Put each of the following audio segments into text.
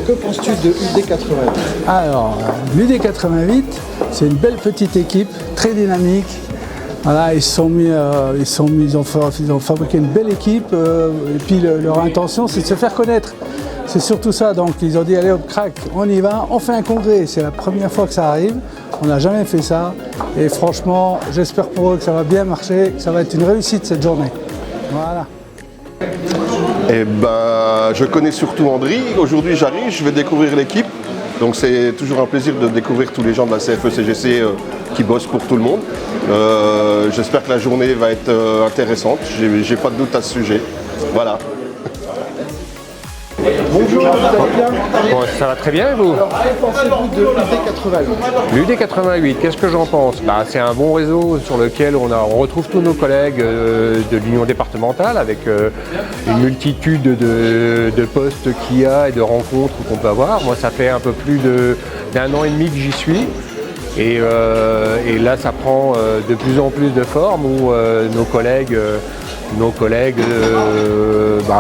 que penses-tu de UD88? Alors, l'UD88, c'est une belle petite équipe, très dynamique. Voilà, ils ont fabriqué une belle équipe et puis leur intention, c'est de se faire connaître. C'est surtout ça, donc ils ont dit allez hop, crac, on y va, on fait un congrès. C'est la première fois que ça arrive, on n'a jamais fait ça. Et franchement, j'espère pour eux que ça va bien marcher, que ça va être une réussite cette journée. Voilà. Eh ben, je connais surtout Andri. Aujourd'hui, j'arrive, je vais découvrir l'équipe. Donc c'est toujours un plaisir de découvrir tous les gens de la CFE-CGC qui bossent pour tout le monde. J'espère que la journée va être intéressante. J'ai pas de doute à ce sujet. Voilà. Bonjour, vous allez bien? Bon, ça va très bien et vous? Alors, que pensez-vous de UD88? L'UD88, qu'est-ce que j'en pense? C'est un bon réseau sur lequel on retrouve tous nos collègues de l'Union départementale avec une multitude de postes qu'il y a et de rencontres qu'on peut avoir. Moi, ça fait un peu plus d'un an et demi que j'y suis. Et là, ça prend de plus en plus de forme où nos collègues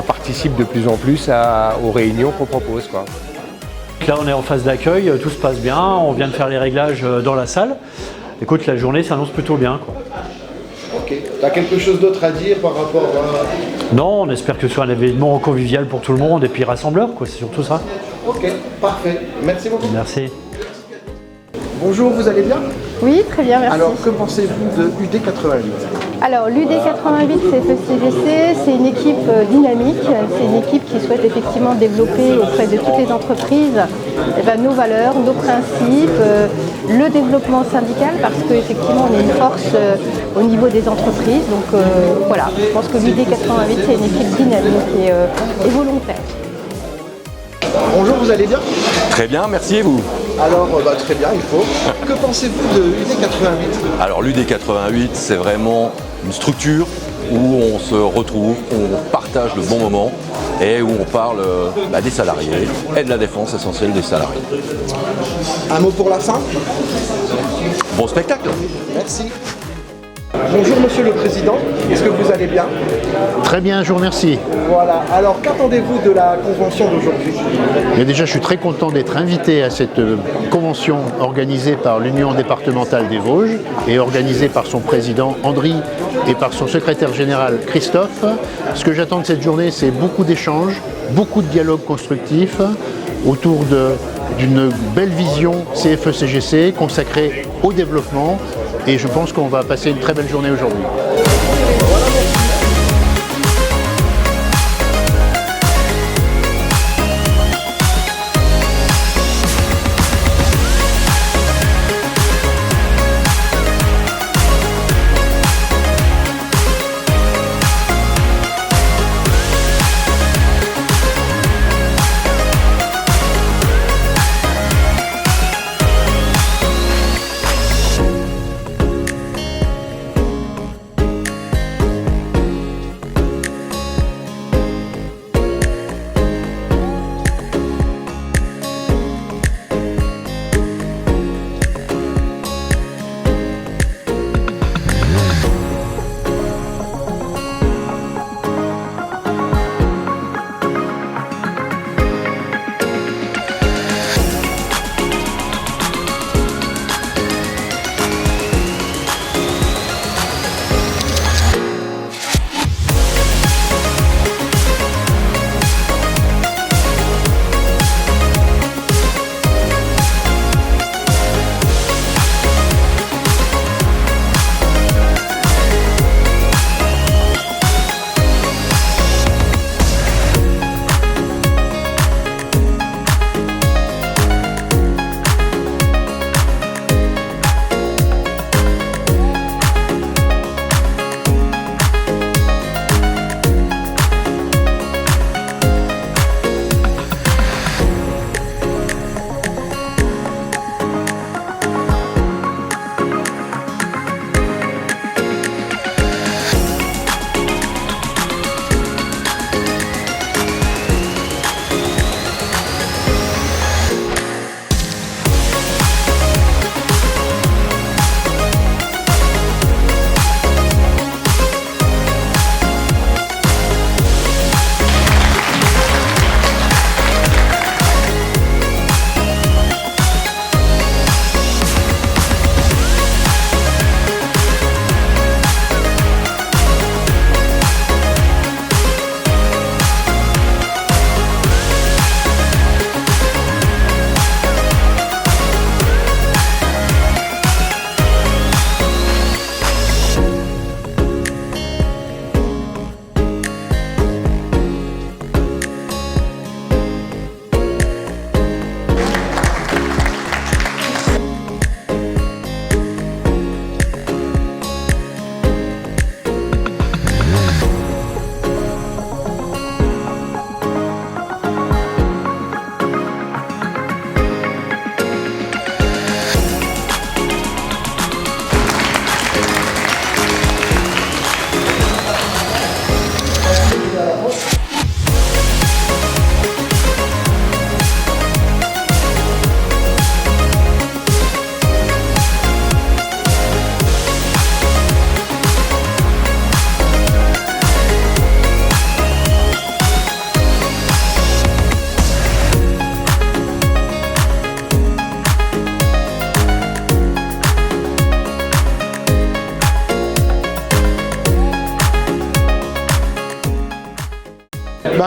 participent de plus en plus aux réunions qu'on propose, quoi. Là, on est en phase d'accueil, tout se passe bien, on vient de faire les réglages dans la salle. Écoute, la journée s'annonce plutôt bien, quoi. Ok. Tu as quelque chose d'autre à dire par rapport à... Non, on espère que ce soit un événement convivial pour tout le monde et puis rassembleur, quoi, c'est surtout ça. Ok, parfait. Merci beaucoup. Merci. Bonjour, vous allez bien? Oui, très bien, merci. Alors, que pensez-vous de UD88? Alors, l'UD88 CFE-CGC, c'est une équipe dynamique, c'est une équipe qui souhaite effectivement développer auprès de toutes les entreprises nos valeurs, nos principes, le développement syndical, parce qu'effectivement on est une force au niveau des entreprises. Donc voilà, je pense que l'UD88 c'est une équipe dynamique et volontaire. Bonjour, vous allez bien? Très bien, merci et vous? Alors, très bien, il faut. Que pensez-vous de UD88? Alors l'UD88, c'est vraiment une structure où on se retrouve, on partage le bon moment et où on parle des salariés et de la défense essentielle des salariés. Un mot pour la fin? Bon spectacle! Merci. Bonjour Monsieur le Président, est-ce que vous allez bien? Très bien, je vous remercie. Voilà, alors qu'attendez-vous de la convention d'aujourd'hui? Mais déjà, je suis très content d'être invité à cette convention organisée par l'Union départementale des Vosges et organisée par son président Andri et par son secrétaire général Christophe. Ce que j'attends de cette journée, c'est beaucoup d'échanges, beaucoup de dialogues constructifs autour d'une belle vision CFE-CGC consacrée au développement. Et je pense qu'on va passer une très belle journée aujourd'hui.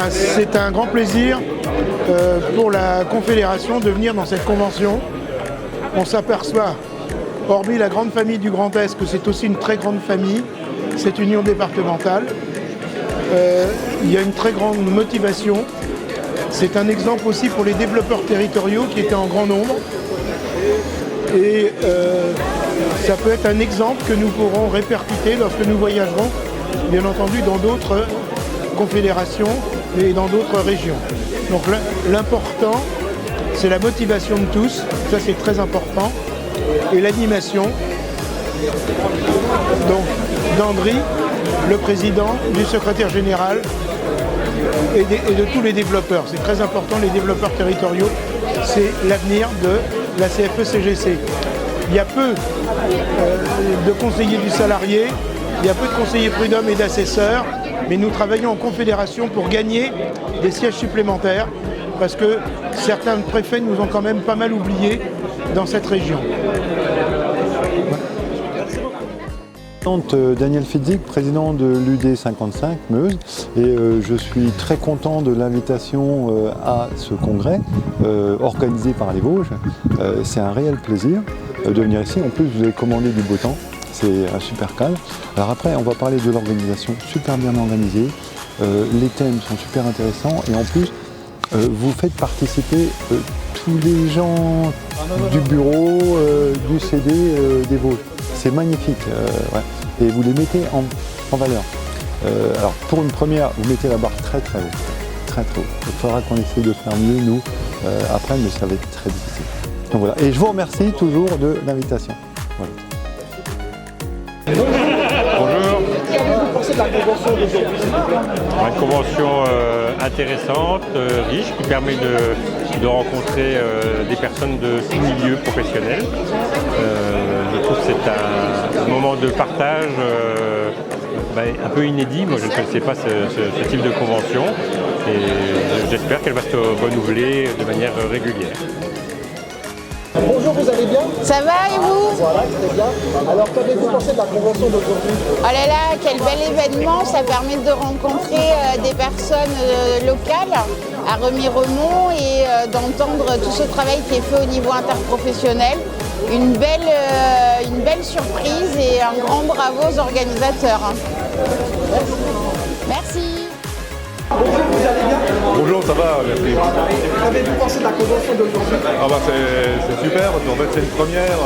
C'est un grand plaisir pour la Confédération de venir dans cette convention. On s'aperçoit, hormis la grande famille du Grand Est, que c'est aussi une très grande famille, cette union départementale. Il y a une très grande motivation. C'est un exemple aussi pour les développeurs territoriaux qui étaient en grand nombre. Et ça peut être un exemple que nous pourrons répercuter lorsque nous voyagerons, bien entendu, dans d'autres confédérations et dans d'autres régions. Donc l'important, c'est la motivation de tous, ça c'est très important, et l'animation donc d'Andry, le président, du secrétaire général et de tous les développeurs. C'est très important, les développeurs territoriaux, c'est l'avenir de la CFE-CGC. Il y a peu de conseillers du salarié, il y a peu de conseillers prud'hommes et d'assesseurs, mais nous travaillons en confédération pour gagner des sièges supplémentaires parce que certains préfets nous ont quand même pas mal oubliés dans cette région. Daniel Fitzik, président de l'UD 55 Meuse, et je suis très content de l'invitation à ce congrès organisé par les Vosges. C'est un réel plaisir de venir ici. En plus, vous avez commandé du beau temps, c'est un super calme. Alors après, on va parler de l'organisation, super bien organisée. Les thèmes sont super intéressants et en plus, vous faites participer tous les gens du bureau, du CD des Vosges. C'est magnifique, ouais. Et vous les mettez en valeur. Alors pour une première, vous mettez la barre très très haut, très très haut. Il faudra qu'on essaye de faire mieux nous après, mais ça va être très difficile. Donc voilà. Et je vous remercie toujours de l'invitation. Voilà. Bonjour. Qu'avez-vous pensé de la convention d'aujourd'hui, s'il vous plaît ? Une convention intéressante, riche, qui permet de rencontrer des personnes de tout milieu professionnel. Je trouve que c'est un moment de partage un peu inédit. Moi, je ne connaissais pas ce type de convention et j'espère qu'elle va se renouveler de manière régulière. Bonjour, vous allez bien ? Ça va et vous ? Voilà, très bien. Alors, qu'avez-vous pensé de la convention d'aujourd'hui ? Oh là là, quel bel événement, ça permet de rencontrer des personnes locales à Remiremont et d'entendre tout ce travail qui est fait au niveau interprofessionnel. Une belle surprise et un grand bravo aux organisateurs. Merci. Bonjour, vous allez bien ? Bonjour, ça va, merci. Qu'avez-vous pensé de la convention d'aujourd'hui ? C'est super, parce qu'en fait c'est une première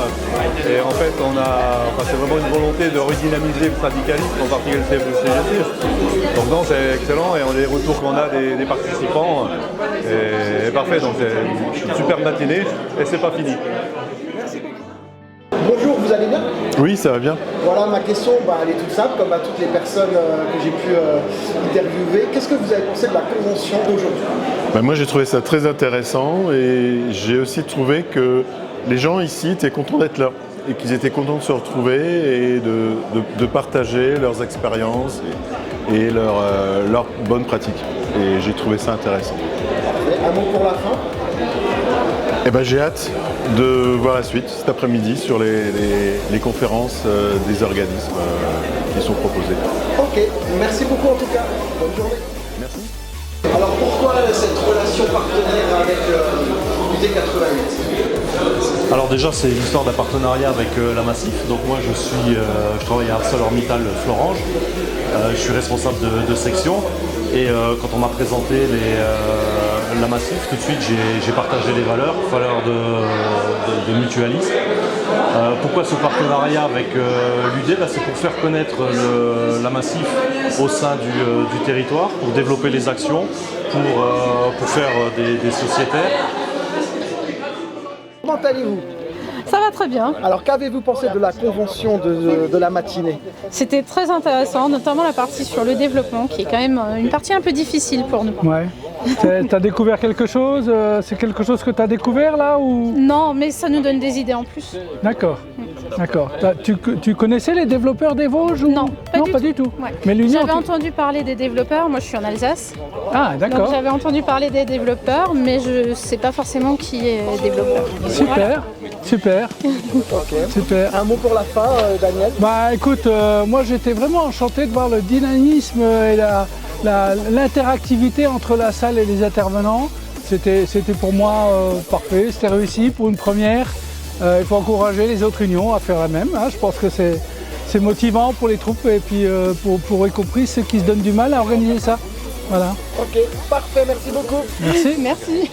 et en fait c'est vraiment une volonté de redynamiser le syndicalisme, en particulier le CFE-CGC. Donc non, c'est excellent et les retours qu'on a des participants est parfait, donc c'est une super matinée et c'est pas fini. Bonjour, vous allez bien ? Oui, ça va bien. Voilà, ma question, elle est toute simple, comme à toutes les personnes que j'ai pu interviewer. Qu'est-ce que vous avez pensé de la convention d'aujourd'hui ? Moi, j'ai trouvé ça très intéressant et j'ai aussi trouvé que les gens ici étaient contents d'être là et qu'ils étaient contents de se retrouver et de partager leurs expériences et leurs bonnes pratiques. Et j'ai trouvé ça intéressant. Un mot pour la fin ? J'ai hâte de voir la suite cet après-midi sur les conférences des organismes qui sont proposés. Ok, merci beaucoup en tout cas. Bonne journée. Merci. Alors pourquoi cette relation partenaire avec UD 88 ? Alors déjà c'est une histoire d'un partenariat avec la Massif. Donc moi je travaille à ArcelorMittal Florange. Je suis responsable de section. Et quand on m'a présenté la Massif, tout de suite j'ai partagé les valeurs de mutualisme. Pourquoi ce partenariat avec l'UD ? C'est pour faire connaître la Massif au sein du territoire, pour développer les actions, pour faire des sociétaires. Comment allez-vous ? Ça va très bien. Alors qu'avez-vous pensé de la convention de la matinée ? C'était très intéressant, notamment la partie sur le développement, qui est quand même une partie un peu difficile pour nous. Ouais. T'as découvert quelque chose ? C'est quelque chose que tu as découvert là ou... Non, mais ça nous donne des idées en plus. D'accord. D'accord. Tu connaissais les développeurs des Vosges ou... Non, pas du tout. Ouais. Mais l'Union... J'avais entendu parler des développeurs, moi je suis en Alsace. Ah, d'accord. Donc j'avais entendu parler des développeurs, mais je ne sais pas forcément qui est développeur. Super, voilà. Super. Okay. Super. Un mot pour la fin, Daniel ? Écoute, moi j'étais vraiment enchanté de voir le dynamisme et l'interactivité entre la salle et les intervenants, c'était pour moi parfait, c'était réussi pour une première. Il faut encourager les autres unions à faire la même. Hein. Je pense que c'est motivant pour les troupes et puis pour y compris ceux qui se donnent du mal à organiser ça. Voilà. Ok, parfait, merci beaucoup. Merci. Merci.